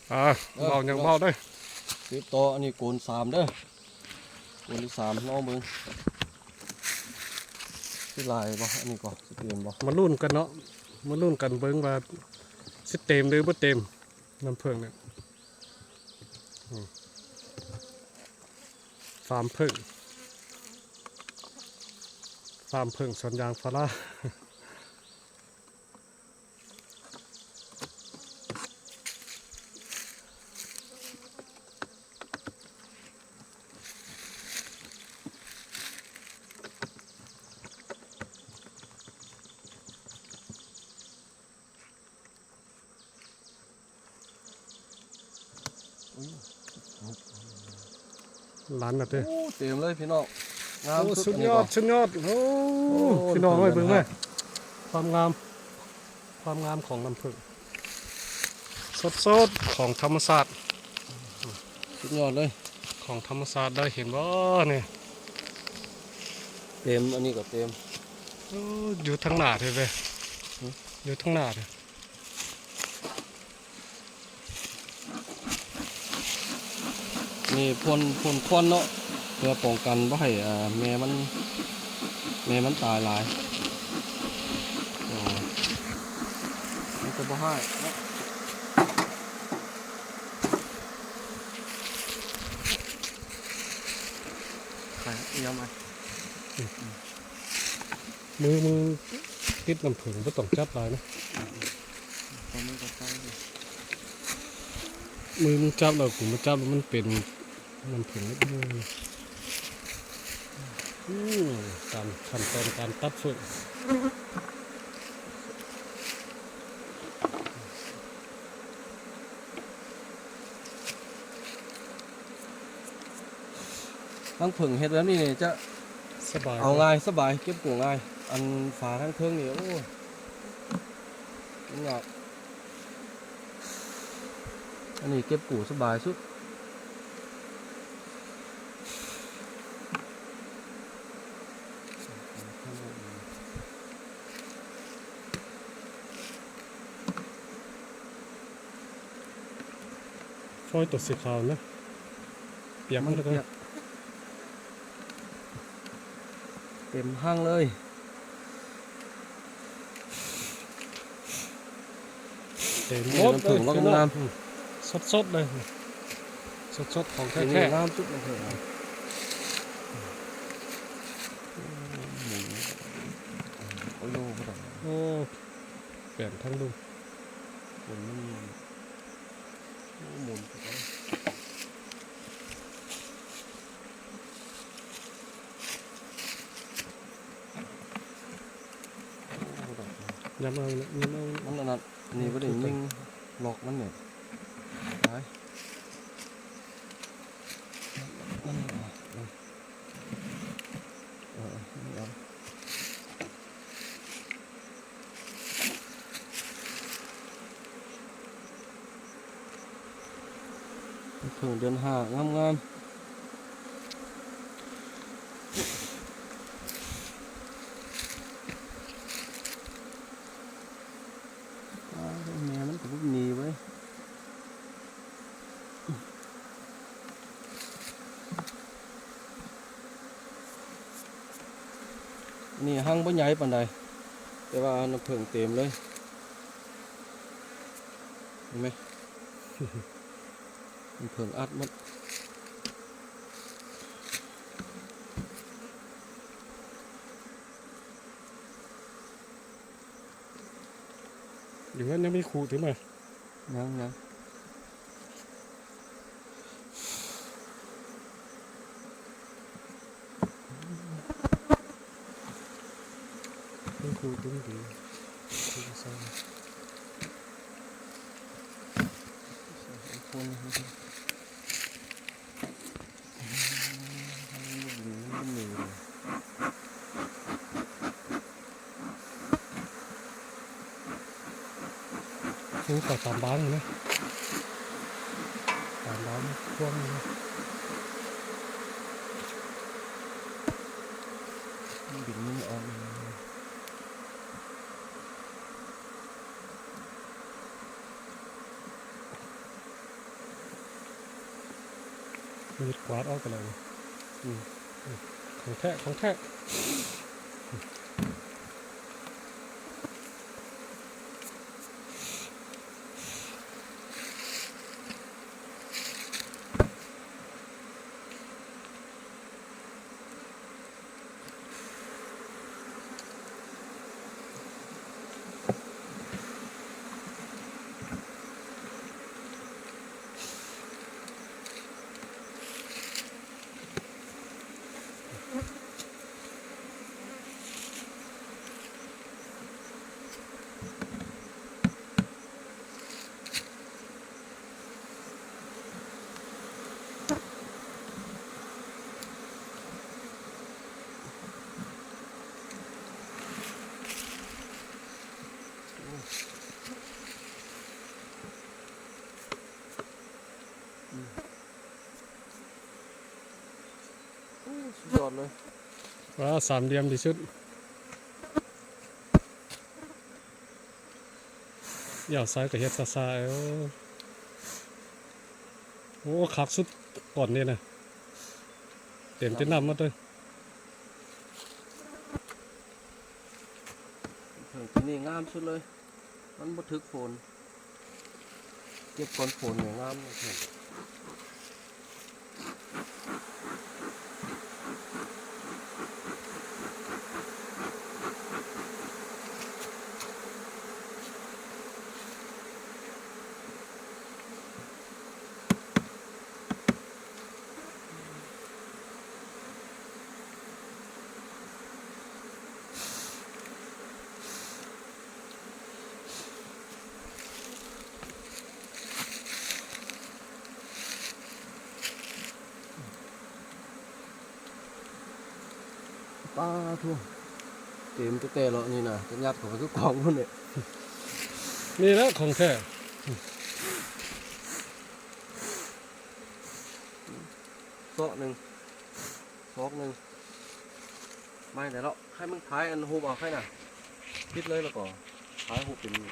เบาอย่างเบาได้ติดต่ออันนี้โกน3เด้อโกนที่3น้องมึงสิลายบ่อันนี้ก่อนสิเตรียมบ่มาลุ้นกันเนาะมาลุ้นกันเบิ่งว่าสิเต็มหรือบ่เต็มน้ำผึ้งเนี่ยฟาร์มผึ้งสวนยางพาราล้านน่ะเด้ เต็มเลยพี่น้องงาม สุดยอดโอ้พี่น้องเอ้ยเบิ่งแม่ความงามของน้ำผึ้งสดของธรรมศาสตร์ สุดยอดเลยของธรรมศาสตร์ได้เห็นบ่เนี่ย เต็มอันนี้ก็เต็มอยู่ทั้งหน้าเลยเว้ยอยู่ทั้งหน้าเลยนี่พ่นควันเนาะเพื่อป้องกันบ่ให้แม่มันตายหลายมันจะบ่ให้ใครยอมไหมมือติดน้ำผึ้งไม่ต้องจับหลายนะมือมันจับแล้วกูมาจับแล้วมันเป็นน้ำผึ้งนิดนึงการขั้นตอนการตัดฝึกทั้งผึ่งเห็ดแล้วนี่จะสบายเอาง่ายสบายเก็บกู้ง่ายอันฝาทั้งเทิงนี่โอ้ยากอันนี้เก็บกู้สบายสุดฟอยตัวสีขาวนะเปียกมันเลย เต็มห้างเลยเต็มหมดเลยน้ำสดเลยสดของแท้น้ำจุดมันเถอะโอ้โหโอ้เปลี่ยนทั้งดูหมุนหมุนย้ำเอามันนั่นนี่ประเด็นยิงหลอกมันเนี่ยไปถึงเดือน5งามแม่มันก็บุกหนีไว้นี่ห้างบ่ใหญ่ปานใดแต่ว่าน้ำผึ้งเต็มเลยเห็นไหมน้ำผึ้งอัดหมดอยู่นั้นยังไม่ขู่ถึงไหมยังไม่ขู่ถึงดีซื้อต่อตามบ้านเลยนะตามบ้านพวกนี้บินมันออก มีดกวาดออกไปเลยของแท้ของแท้สุดยอดเลย ว่าสามเหลี่ยมที่สุดอย่าซ้ายกับเฮ็ดซ่าๆโอ้คักสุดก่อนนี่นะเต็มที่น้ำหมดเลย ถึงที่นี่งามสุดเลยมันบ่ถึกโฝนเก็บก้อนโฝนเนี่ยงามเลย ป้าทั่วเต็มแต่แล้วนี่นะจะยัดเข้าไปทุกกล่องพุ่นเนี่ย นี่แหละของแท้ ซอกหนึ่งซอกหนึ่งไม่แต่แล้วให้มึงท้ายอันหูบเอาให้น่ะคิดเลยแล้วก็ท้ายหูเป็นอัน